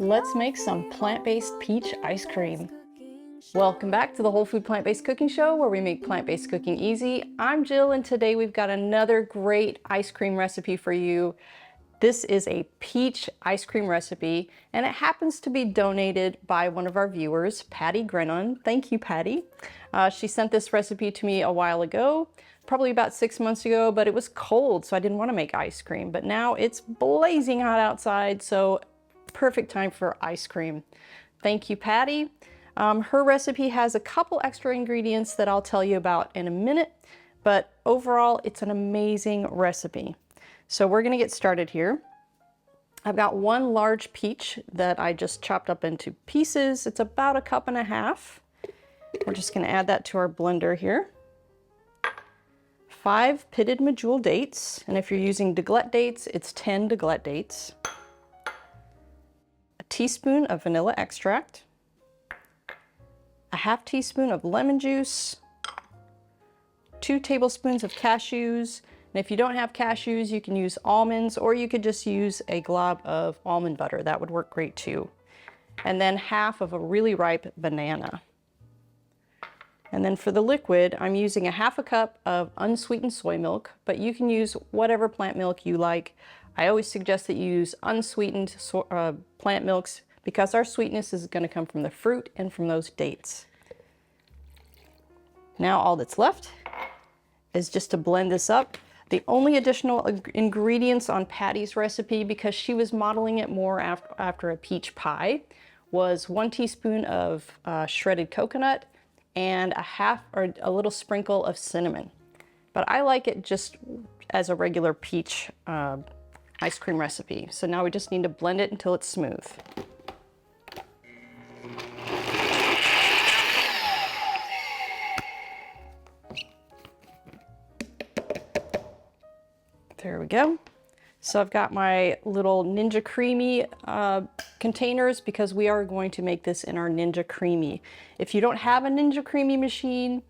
Let's make some plant-based peach ice cream. Welcome back to the Whole Food Plant-Based Cooking Show, where we make plant-based cooking easy. I'm Jill, and today we've got another great ice cream recipe for you. This is a peach ice cream recipe, and it happens to be donated by one of our viewers, Patty Grennan. Thank you, Patty. She sent this recipe to me a while ago, probably about 6 months ago, but it was cold, so I didn't want to make ice cream. But now it's blazing hot outside, so perfect time for ice cream. Thank you, Patty. Her recipe has a couple extra ingredients that I'll tell you about in a minute, but overall, it's an amazing recipe. So we're gonna get started here. I've got one large peach that I just chopped up into pieces. It's about 1.5 cups. We're just gonna add that to our blender here. 5 pitted medjool dates, and if you're using deglette dates, it's 10 deglette dates. A teaspoon of vanilla extract. A 1/2 teaspoon of lemon juice. 2 tablespoons of cashews. And if you don't have cashews, you can use almonds, or you could just use a glob of almond butter. That would work great too. And then 1/2 of a really ripe banana. And then for the liquid, I'm using a 1/2 cup of unsweetened soy milk, but you can use whatever plant milk you like. I always suggest that you use unsweetened plant milks because our sweetness is going to come from the fruit and from those dates. Now all that's left is just to blend this up. The only additional ingredients on Patty's recipe, because she was modeling it more after a peach pie, was 1 teaspoon of shredded coconut and a little sprinkle of cinnamon. But I like it just as a regular peach ice cream recipe. So now we just need to blend it until it's smooth. There we go. So I've got my little Ninja Creami containers because we are going to make this in our Ninja Creami. If you don't have a Ninja Creami machine,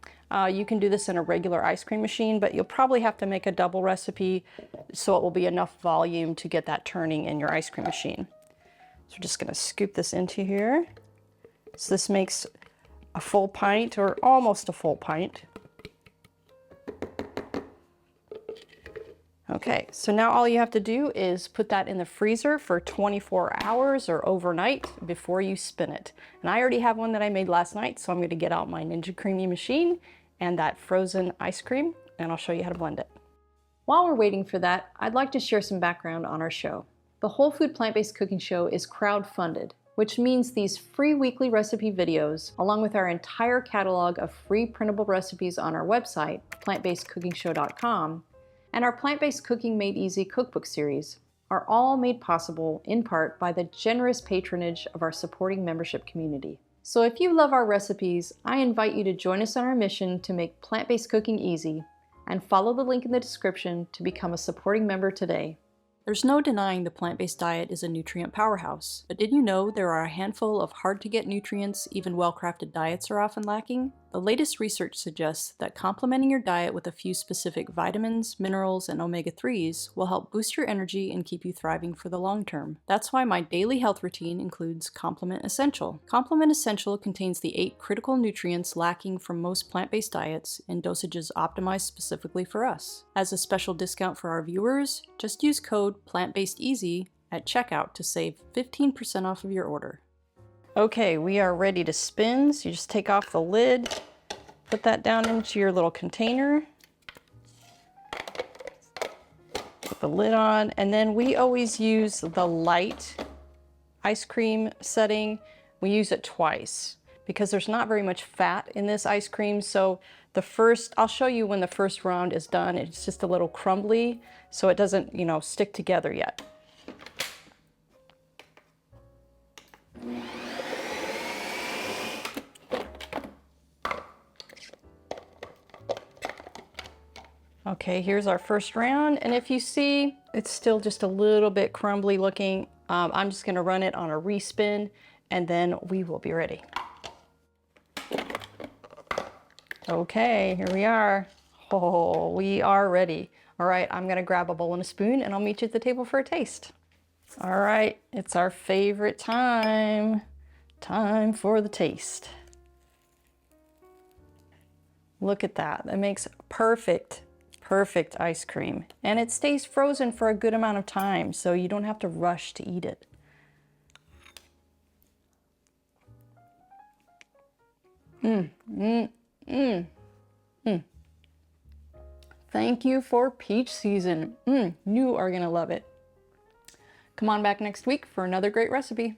you can do this in a regular ice cream machine, but you'll probably have to make a double recipe so it will be enough volume to get that turning in your ice cream machine. So we're just gonna scoop this into here. So this makes a full pint, or almost a full pint. Okay, so now all you have to do is put that in the freezer for 24 hours or overnight before you spin it. And I already have one that I made last night, so I'm going to get out my Ninja Creami machine and that frozen ice cream, and I'll show you how to blend it. While we're waiting for that, I'd like to share some background on our show. The Whole Food Plant-Based Cooking Show is crowd-funded, which means these free weekly recipe videos, along with our entire catalog of free printable recipes on our website, plantbasedcookingshow.com, and our Plant-Based Cooking Made Easy cookbook series are all made possible in part by the generous patronage of our supporting membership community. So if you love our recipes, I invite you to join us on our mission to make plant-based cooking easy, and follow the link in the description to become a supporting member today. There's no denying the plant-based diet is a nutrient powerhouse, but did you know there are a handful of hard-to-get nutrients even well-crafted diets are often lacking? The latest research suggests that complementing your diet with a few specific vitamins, minerals, and omega-3s will help boost your energy and keep you thriving for the long term. That's why my daily health routine includes Complement Essential. Complement Essential contains the 8 critical nutrients lacking from most plant-based diets in dosages optimized specifically for us. As a special discount for our viewers, just use code PLANTBASEDEASY at checkout to save 15% off of your order. Okay, we are ready to spin, so you just take off the lid, put that down into your little container, put the lid on, and then we always use the light ice cream setting. We use it twice because there's not very much fat in this ice cream, so I'll show you when the first round is done. It's just a little crumbly, so it doesn't, stick together yet. Okay, here's our first round, and if you see, it's still just a little bit crumbly looking. I'm just gonna run it on a respin, and then we will be ready. Okay, here we are. Oh, we are ready. All right, I'm gonna grab a bowl and a spoon, and I'll meet you at the table for a taste. All right, it's our favorite time. Time for the taste. Look at that. That makes perfect, perfect ice cream. And it stays frozen for a good amount of time, so you don't have to rush to eat it. Thank you for peach season. You are gonna love it. Come on back next week for another great recipe.